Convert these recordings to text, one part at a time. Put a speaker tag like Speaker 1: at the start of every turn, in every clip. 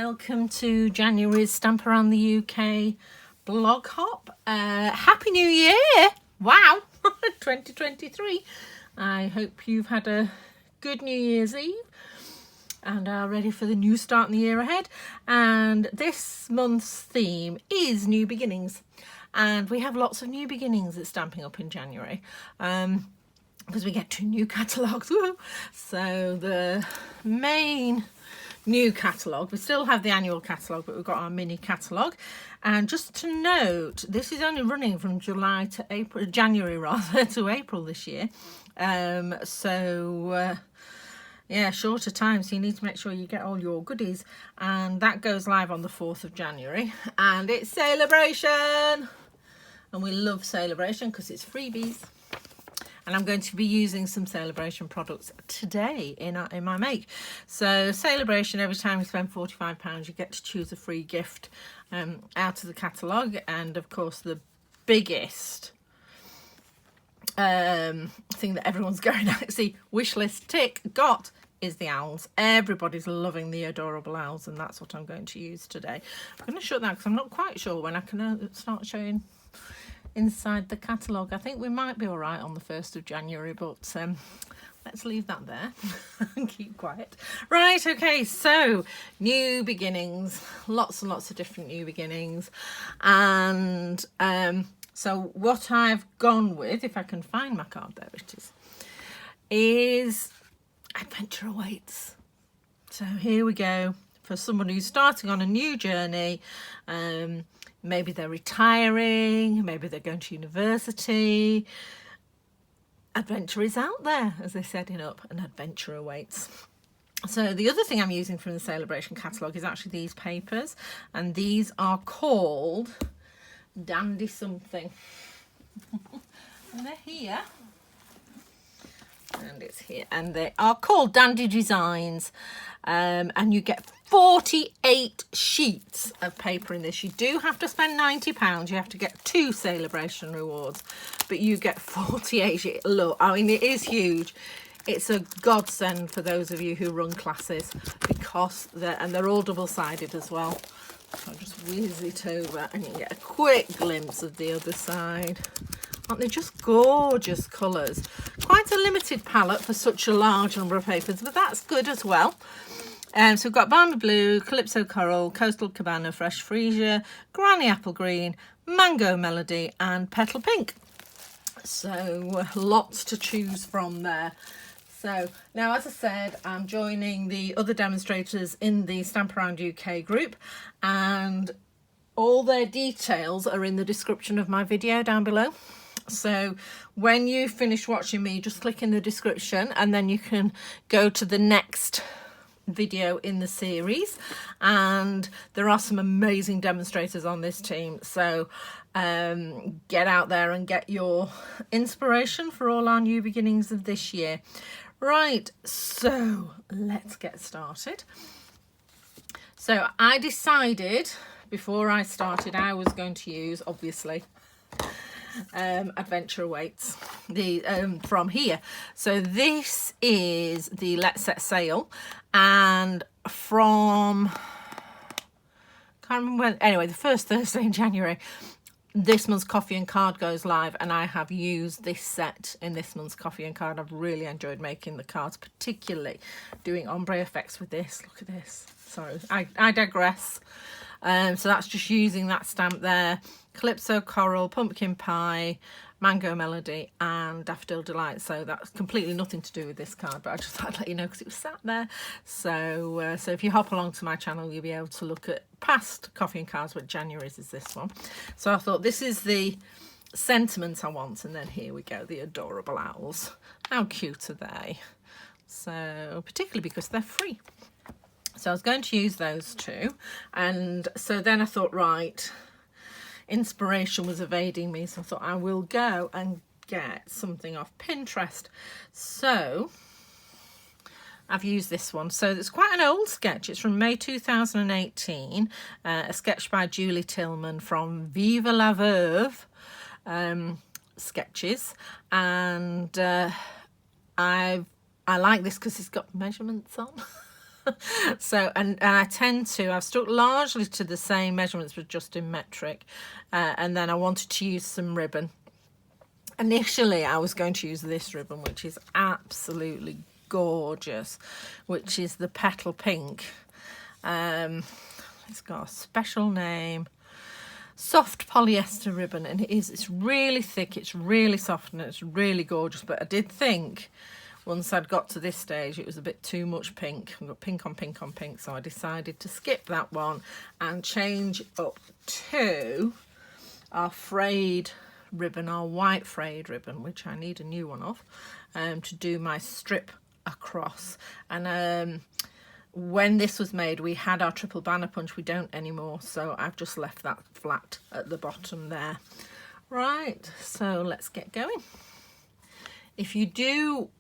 Speaker 1: welcome to January's Stamp Around the UK blog hop. Happy New Year! Wow, 2023. I hope you've had a good New Year's Eve and are ready for the new start in the year ahead. And this month's theme is New Beginnings. And we have lots of new beginnings at Stamping Up in January. Because we get 2 new catalogues. So the main new catalogue, we still have the annual catalogue, but we've got our mini catalogue. And just to note, this is only running from January rather to April this year. Yeah, shorter time, so you need to make sure you get all your goodies. And that goes live on the 4th of January. And it's Celebration! And we love Celebration because it's freebies. And I'm going to be using some Celebration products today in my make. So Celebration, every time you spend £45, you get to choose a free gift out of the catalogue. And of course, the biggest thing that everyone's going to see, wish list tick, got is the owls. Everybody's loving the adorable owls, and that's what I'm going to use today. I'm going to shut that because I'm not quite sure when I can start showing inside the catalogue. I think we might be all right on the 1st of January, but let's leave that there and keep quiet. Right, okay, so new beginnings, lots and lots of different new beginnings. And so what I've gone with, if I can find my card, there it is Adventure Awaits. So here we go. For someone who's starting on a new journey, maybe they're retiring, maybe they're going to university. Adventure is out there, as they're setting up, and adventure awaits. So the other thing I'm using from the Celebration catalogue is actually these papers, and these are called Dandy Something. And they're here. And it's here. And they are called Dandy Designs. And you get 48 sheets of paper in this. You do have to spend £90. You have to get 2 Celebration rewards, but you get 48 sheets. Look, I mean, it is huge. It's a godsend for those of you who run classes because they're all double-sided as well. So I'll just whiz it over and you get a quick glimpse of the other side. Aren't they just gorgeous colours? Quite a limited palette for such a large number of papers, but that's good as well. So we've got Balmy Blue, Calypso Coral, Coastal Cabana, Fresh Freesia, Granny Apple Green, Mango Melody and Petal Pink. So lots to choose from there. So now, as I said, I'm joining the other demonstrators in the Stamp Around UK group, and all their details are in the description of my video down below. So when you finish watching me, just click in the description and then you can go to the next video in the series. And there are some amazing demonstrators on this team. So get out there and get your inspiration for all our new beginnings of this year. Right, so let's get started. So I decided before I started I was going to use, obviously, Adventure Awaits from here. So this is the Let's Set Sail, and from, can't remember when, anyway, the first Thursday in January, this month's Coffee and Card goes live, and I have used this set in this month's Coffee and Card. I've really enjoyed making the cards, particularly doing ombre effects with this. Look at this. Sorry, I digress. So that's just using that stamp there. Calypso Coral, Pumpkin Pie, Mango Melody and Daffodil Delight. So that's completely nothing to do with this card, but I just thought I'd let you know because it was sat there. So so if you hop along to my channel, you'll be able to look at past Coffee and Cards, but January's is this one. So I thought this is the sentiment I want, and then here we go, the adorable owls. How cute are they? So particularly because they're free. So I was going to use those 2, and so then I thought, right, inspiration was evading me, so I thought I will go and get something off Pinterest. So I've used this one. So it's quite an old sketch. It's from May 2018, a sketch by Julie Tillman from Viva la Verve sketches, and I like this because it's got measurements on. So, and I tend to, I've stuck largely to the same measurements, but just in metric. And then I wanted to use some ribbon. Initially, I was going to use this ribbon, which is absolutely gorgeous, which is the Petal Pink. It's got a special name. Soft polyester ribbon, and it's really thick, it's really soft, and it's really gorgeous. But I did think once I'd got to this stage it was a bit too much pink. I've got pink on pink on pink, so I decided to skip that one and change up to our frayed ribbon, our white frayed ribbon, which I need a new one of, to do my strip across. And when this was made, we had our triple banner punch. We don't anymore, so I've just left that flat at the bottom there. Right, so let's get going. If you do,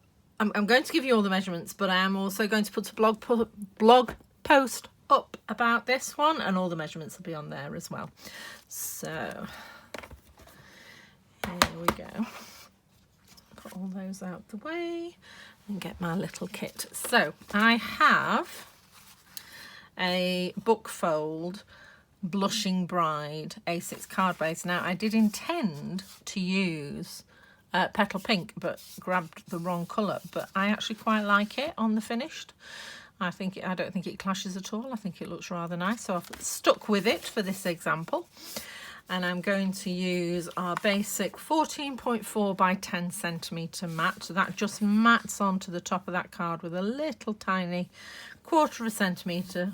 Speaker 1: I'm going to give you all the measurements, but I am also going to put a blog post up about this one, and all the measurements will be on there as well. So here we go. Put all those out the way and get my little kit. So I have a Bookfold Blushing Bride A6 card base. Now I did intend to use Petal Pink, but grabbed the wrong colour, but I actually quite like it on the finished. I don't think it clashes at all. I think it looks rather nice, so I've stuck with it for this example. And I'm going to use our basic 14.4 by 10 centimetre mat. So that just mats onto the top of that card with a little tiny 1/4 centimetre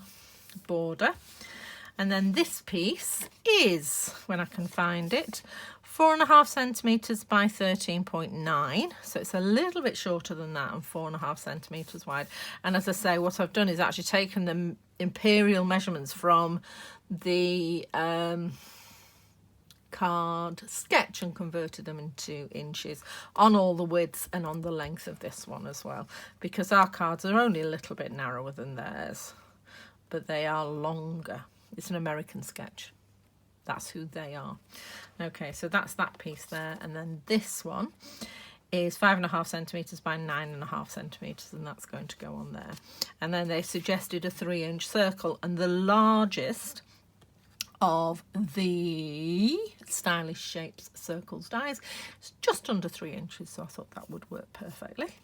Speaker 1: border. And then this piece is, when I can find it, 4.5 centimetres by 13.9. So it's a little bit shorter than that and 4.5 centimetres wide. And as I say, what I've done is actually taken the imperial measurements from the card sketch and converted them into inches on all the widths and on the length of this one as well, because our cards are only a little bit narrower than theirs, but they are longer. It's an American sketch. That's who they are. Okay, so that's that piece there, and then this one is 5.5 centimetres by 9.5 centimetres, and that's going to go on there. And then they suggested a 3-inch circle, and the largest of the Stylish Shapes Circles dies, it's just under 3 inches, so I thought that would work perfectly.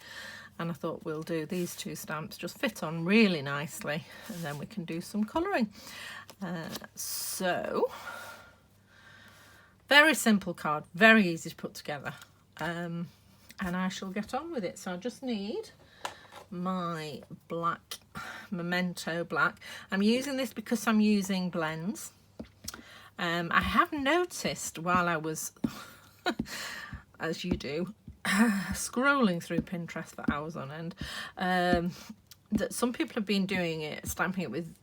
Speaker 1: And I thought we'll do these two stamps, just fit on really nicely, and then we can do some colouring. So very simple card, very easy to put together, and I shall get on with it. So I just need my black Memento black. I'm using this because I'm using blends. I have noticed while I was, as you do, scrolling through Pinterest for hours on end, that some people have been doing it, stamping it with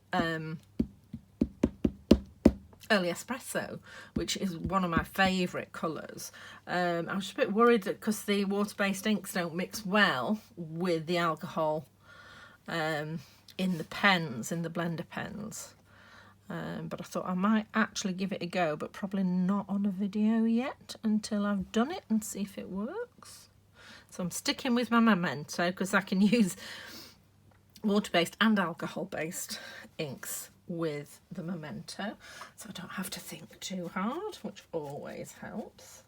Speaker 1: Early Espresso, which is one of my favourite colours. I was just a bit worried that because the water-based inks don't mix well with the alcohol in the pens, in the blender pens. But I thought I might actually give it a go, but probably not on a video yet until I've done it and see if it works. So I'm sticking with my Memento because I can use water-based and alcohol-based inks with the Memento, so I don't have to think too hard, which always helps.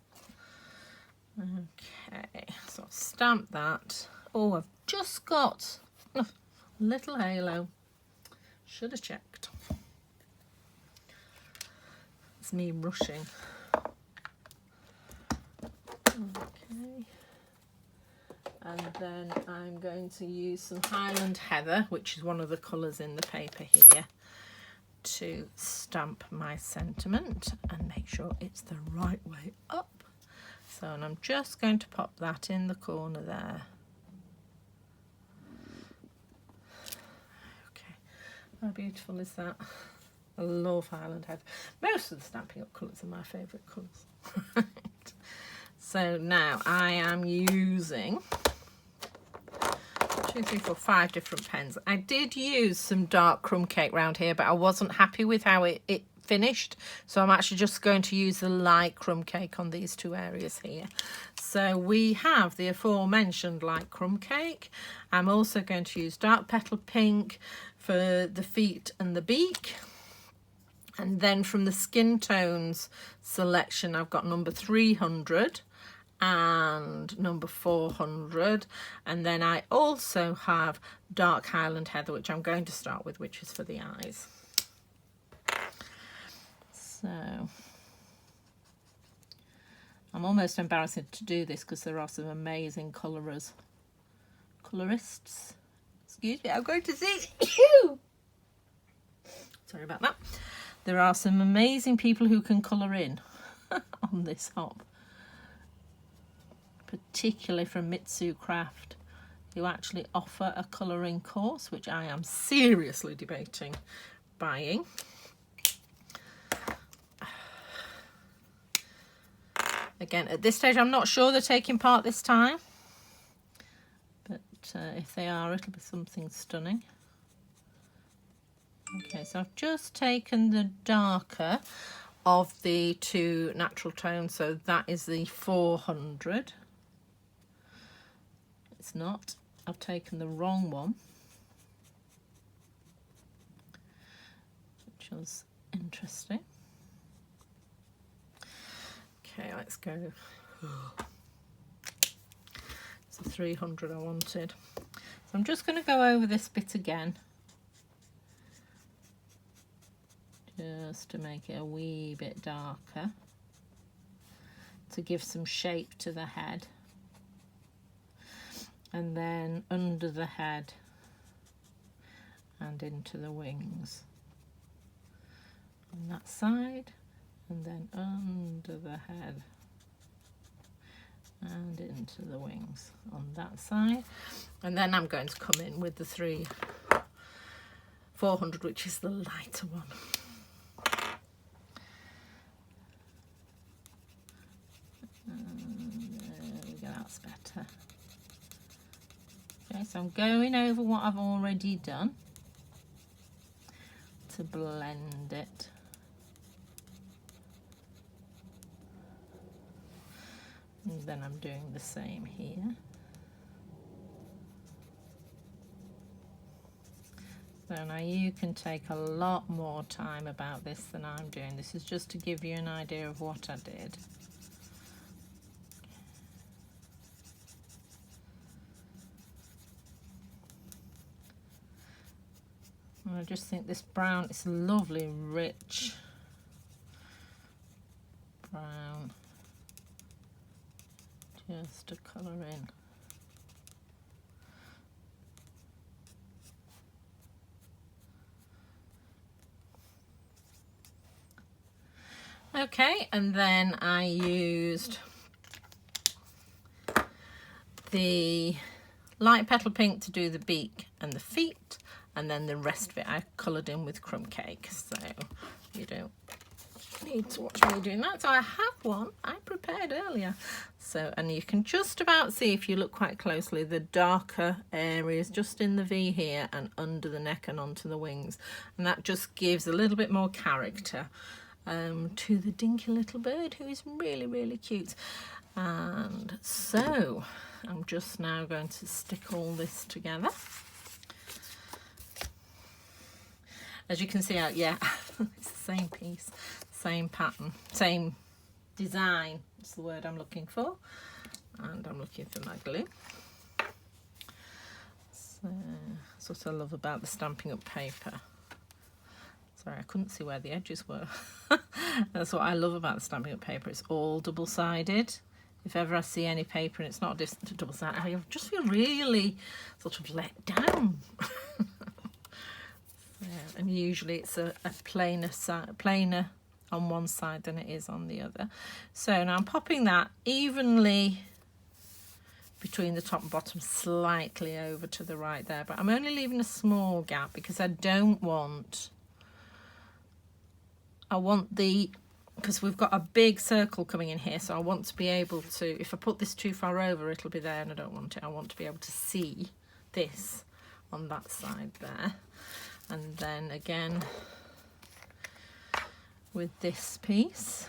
Speaker 1: Okay, so I'll stamp that. Oh, I've just got a little halo. Should have checked. It's me rushing. Okay. And then I'm going to use some Highland Heather, which is one of the colours in the paper here, to stamp my sentiment and make sure it's the right way up. So, and I'm just going to pop that in the corner there. Okay, how beautiful is that? I love Highland Heather. Most of the Stampin' Up colours are my favourite colours. So now I am using 2, 3, 4, 5 different pens. I did use some dark crumb cake round here, but I wasn't happy with how it finished, so I'm actually just going to use the light crumb cake on these two areas here. So we have the aforementioned light crumb cake. I'm also going to use dark petal pink for the feet and the beak. And then from the skin tones selection, I've got number 300 and number 400. And then I also have dark Highland Heather, which I'm going to start with, which is for the eyes. So I'm almost embarrassed to do this because there are some amazing colorists. Excuse me, I'm going to see. Sorry about that. There are some amazing people who can colour in on this hop, particularly from Mitsu Craft, who actually offer a colouring course, which I am seriously debating buying. Again, at this stage, I'm not sure they're taking part this time, but if they are, it'll be something stunning. Okay, so I've just taken the darker of the two natural tones, so that is the 400. It's not. I've taken the wrong one, which was interesting. Okay, let's go. It's the 300 I wanted. So I'm just going to go over this bit again, just to make it a wee bit darker, to give some shape to the head. And then under the head and into the wings on that side, and then under the head and into the wings on that side. And then I'm going to come in with the 400, which is the lighter one. And there we go, that's better. Okay, so I'm going over what I've already done to blend it. And then I'm doing the same here. So now you can take a lot more time about this than I'm doing. This is just to give you an idea of what I did. I just think this brown is lovely, rich brown, just to colour in. Okay, and then I used the light petal pink to do the beak and the feet, and then the rest of it I coloured in with crumb cake, so you don't need to watch me doing that. So I have one I prepared earlier, so, and you can just about see, if you look quite closely, the darker areas just in the V here and under the neck and onto the wings, and that just gives a little bit more character to the dinky little bird, who is really, really cute. And so I'm just now going to stick all this together. As you can see out, yeah, it's the same piece, same pattern, same design, that's the word I'm looking for. And I'm looking for my glue. So that's what I love about the Stampin' Up paper. Sorry, I couldn't see where the edges were. That's what I love about the Stampin' Up paper. It's all double-sided. If ever I see any paper and it's not double-sided, I just feel really sort of let down. Yeah, and usually it's a plainer on one side than it is on the other. So now I'm popping that evenly between the top and bottom, slightly over to the right there, but I'm only leaving a small gap because I want because we've got a big circle coming in here, so I want to be able to, if I put this too far over, it'll be there and I don't want it. I want to be able to see this on that side there. And then again with this piece,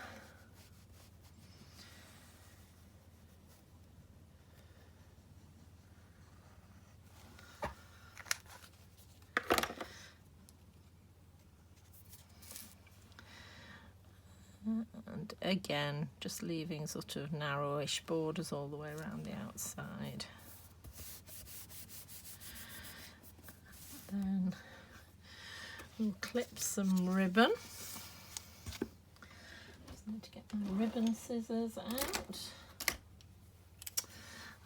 Speaker 1: And again, just leaving sort of narrowish borders all the way around the outside. Then we'll clip some ribbon. Just need to get my ribbon scissors out.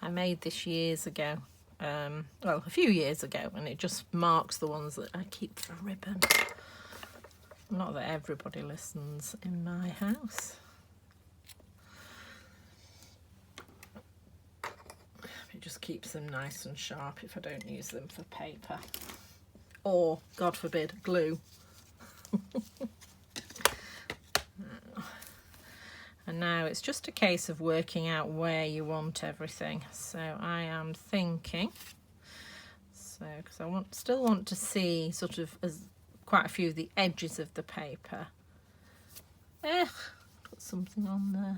Speaker 1: I made this years ago, well, a few years ago, and it just marks the ones that I keep for ribbon. Not that everybody listens in my house. It just keeps them nice and sharp if I don't use them for paper. Or, God forbid, glue. And now it's just a case of working out where you want everything. So I am thinking, because I still want to see sort of quite a few of the edges of the paper. Put something on there.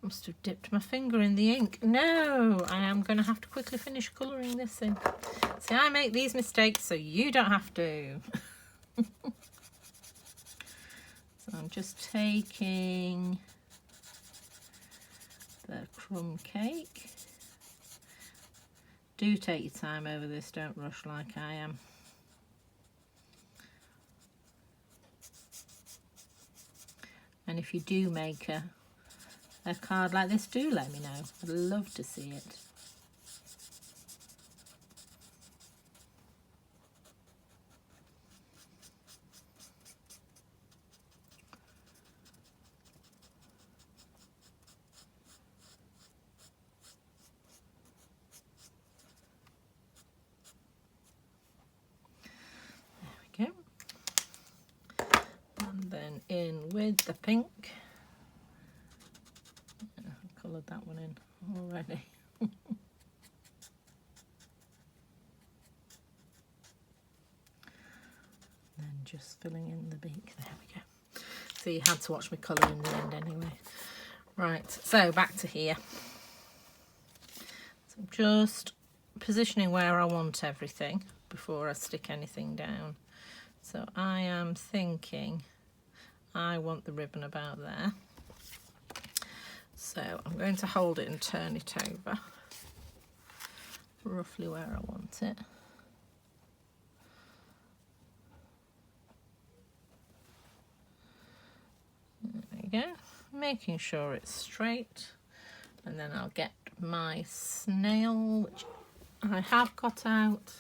Speaker 1: Must have dipped my finger in the ink. No, I am going to have to quickly finish colouring this in. See, I make these mistakes so you don't have to. So I'm just taking the crumb cake. Do take your time over this, don't rush like I am. And if you do make a card like this, do let me know. I'd love to see it. There we go. And then in with the pink. Coloured that one in already. Then just filling in the beak. There we go. So you had to watch me colour in the end anyway. Right, so back to here. So I'm just positioning where I want everything before I stick anything down. So I am thinking I want the ribbon about there. So I'm going to hold it and turn it over, roughly where I want it. There we go, making sure it's straight, and then I'll get my snail, which I have got out.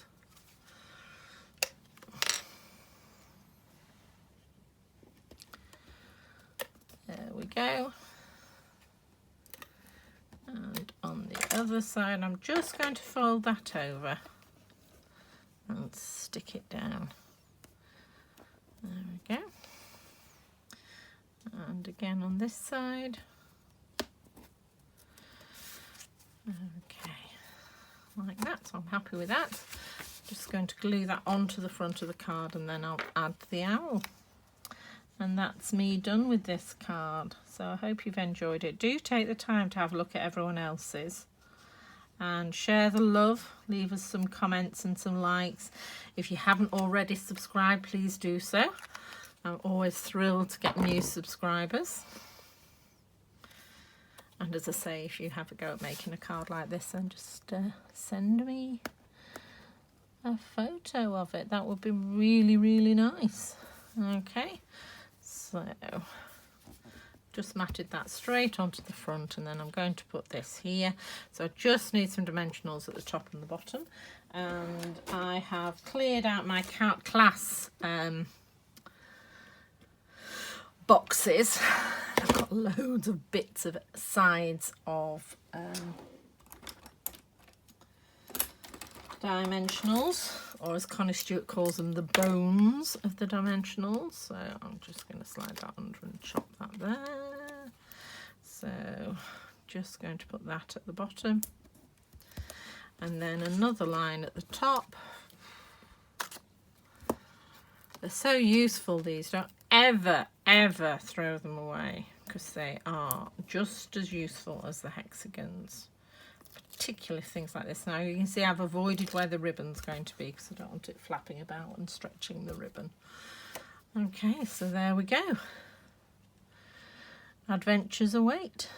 Speaker 1: There we go. And on the other side, I'm just going to fold that over and stick it down. There we go. And again on this side. Okay, like that. So I'm happy with that. Just going to glue that onto the front of the card, and then I'll add the owl. And that's me done with this card. So I hope you've enjoyed it. Do take the time to have a look at everyone else's and share the love. Leave us some comments and some likes. If you haven't already subscribed, please do so. I'm always thrilled to get new subscribers. And as I say, if you have a go at making a card like this, then just send me a photo of it. That would be really, really nice. Okay. So just matted that straight onto the front, and then I'm going to put this here. So I just need some dimensionals at the top and the bottom, and I have cleared out my class boxes. I've got loads of bits of sides of dimensionals, or as Connie Stewart calls them, the bones of the dimensionals. So I'm just going to slide that under and chop that there. So just going to put that at the bottom, and then another line at the top. They're so useful, these. Don't ever throw them away, because they are just as useful as the hexagons. Particularly things like this. Now you can see I've avoided where the ribbon's going to be, because I don't want it flapping about and stretching the ribbon. Okay, so there we go. adventures await.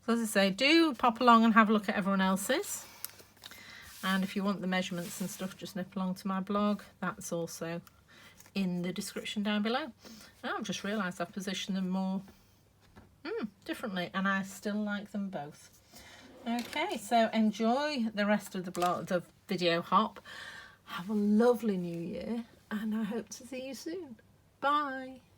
Speaker 1: So as I say, do pop along and have a look at everyone else's. And if you want the measurements and stuff, just nip along to my blog. That's also in the description down below. Oh, I've just realised I've positioned them more differently, and I still like them both. Okay, so enjoy the rest of the video hop. Have a lovely new year, and I hope to see you soon. Bye.